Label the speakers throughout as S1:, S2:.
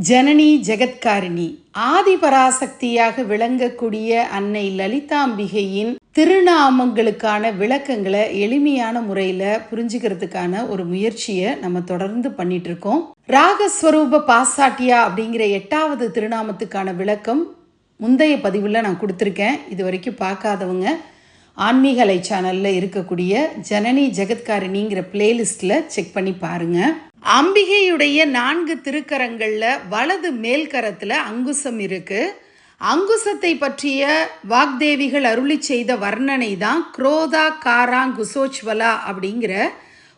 S1: ஜனனி ஜெகத்காரிணி ஆதிபராசக்தியாக விளங்கக்கூடிய அன்னை லலிதாம்பிகையின் திருநாமங்களுக்கான விளக்கங்களை எளிமையான முறையில் புரிஞ்சுக்கிறதுக்கான ஒரு முயற்சியை நம்ம தொடர்ந்து பண்ணிட்டு இருக்கோம். ராகஸ்வரூப பாசாட்டியா அப்படிங்கிற 8வது திருநாமத்துக்கான விளக்கம் முந்தைய பதிவில் நான் கொடுத்துருக்கேன். இது வரைக்கும் பார்க்காதவங்க ஆன்மீக அலை சேனலில் இருக்கக்கூடிய ஜனனி ஜெகத்காரிணிங்கிற பிளேலிஸ்டில் செக் பண்ணி பாருங்கள். அம்பிகையுடைய 4 திருக்கரங்களில் வலது மேல்கரத்தில் அங்குசம் இருக்குது. அங்குசத்தை பற்றிய வாக்தேவிகள் அருளி செய்த வர்ணனை தான் குரோதா காராங்குசோச்வலா அப்படிங்கிற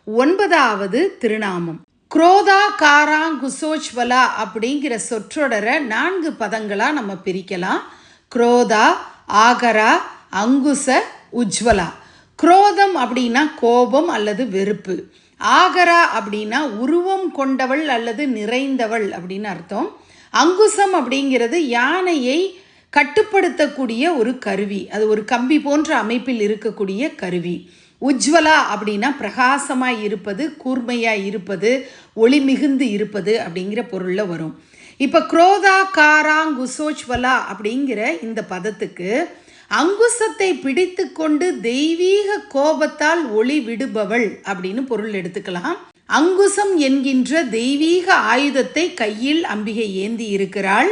S1: 9வது திருநாமம். குரோதா காராங்குசோச்வலா அப்படிங்கிற சொற்றொடரை 4 பதங்களாக நம்ம பிரிக்கலாம். குரோதா, ஆகரா, அங்குச, உஜ்வலா. குரோதம் அப்படின்னா கோபம் அல்லது வெறுப்பு. ஆகரா அப்படின்னா உருவம் கொண்டவள் அல்லது நிறைந்தவள் அப்படின்னு அர்த்தம். அங்குசம் அப்படிங்கிறது யானையை கட்டுப்படுத்தக்கூடிய ஒரு கருவி, அது ஒரு கம்பி போன்ற அமைப்பில் இருக்கக்கூடிய கருவி. உஜ்வலா அப்படின்னா பிரகாசமாய் இருப்பது, கூர்மையாய் இருப்பது, ஒளி மிகுந்து இருப்பது அப்படிங்கிற பொருளில் வரும். இப்போ குரோதா காராங்குசோச்வலா அப்படிங்கிற இந்த பதத்துக்கு அங்குசத்தை பிடித்து கொண்டு தெய்வீக கோபத்தால் ஒளி விடுபவள் அப்படின்னு பொருள் எடுத்துக்கலாம். அங்குசம் என்கின்ற தெய்வீக ஆயுதத்தை கையில் அம்பிகை ஏந்தி இருக்கிறாள்.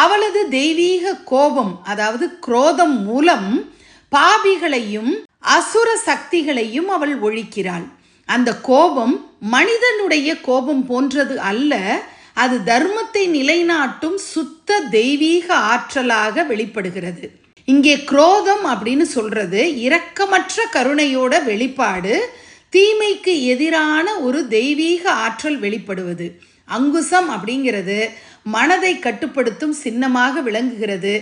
S1: அவளது தெய்வீக கோபம், அதாவது குரோதம் மூலம் பாபிகளையும் அசுர சக்திகளையும் அவள் ஒழிக்கிறாள். அந்த கோபம் மனிதனுடைய கோபம் போன்றது அல்ல, அது தர்மத்தை நிலைநாட்டும் சுத்த தெய்வீக ஆற்றலாக வெளிப்படுகிறது. இங்கே குரோதம் அப்படின்னு சொல்றது இரக்கமற்ற கருணையோட வெளிப்பாடு, தீமைக்கு எதிரான ஒரு தெய்வீக ஆற்றல் வெளிப்படுவது. அங்குசம் அப்படிங்கிறது மனதை கட்டுப்படுத்தும் சின்னமாக விளங்குகிறது.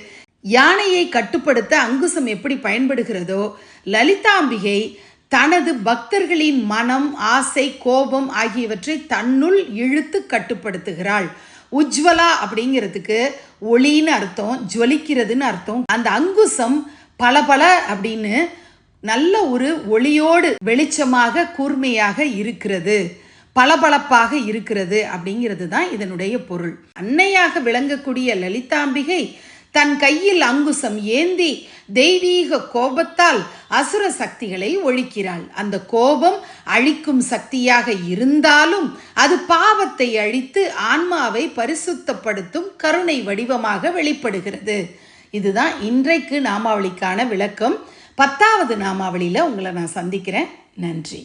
S1: யானையை கட்டுப்படுத்த அங்குசம் எப்படி பயன்படுகிறதோ, லலிதாம்பிகை தனது பக்தர்களின் மனம், ஆசை, கோபம் ஆகியவற்றை தன்னுள் இழுத்து கட்டுப்படுத்துகிறாள். உஜ்வலா அப்படிங்கிறதுக்கு ஒளின்னு அர்த்தம், ஜுவலிக்கிறதுன்னு அர்த்தம். அந்த அங்குசம் பல அப்படின்னு நல்ல ஒரு ஒளியோடு வெளிச்சமாக கூர்மையாக இருக்கிறது, பளபளப்பாக இருக்கிறது அப்படிங்கிறது தான் இதனுடைய பொருள். அன்னையாக விளங்கக்கூடிய லலிதாம்பிகை தன் கையில் அங்குசம் ஏந்தி தெய்வீக கோபத்தால் அசுர சக்திகளை ஒழிக்கிறாள். அந்த கோபம் அழிக்கும் சக்தியாக இருந்தாலும் அது பாவத்தை அழித்து ஆன்மாவை பரிசுத்தப்படுத்தும் கருணை வடிவமாக வெளிப்படுகிறது. இதுதான் இன்றைக்கு நாமாவளிக்கான விளக்கம். 10வது நாமாவளியில் உங்களை நான் சந்திக்கிறேன். நன்றி.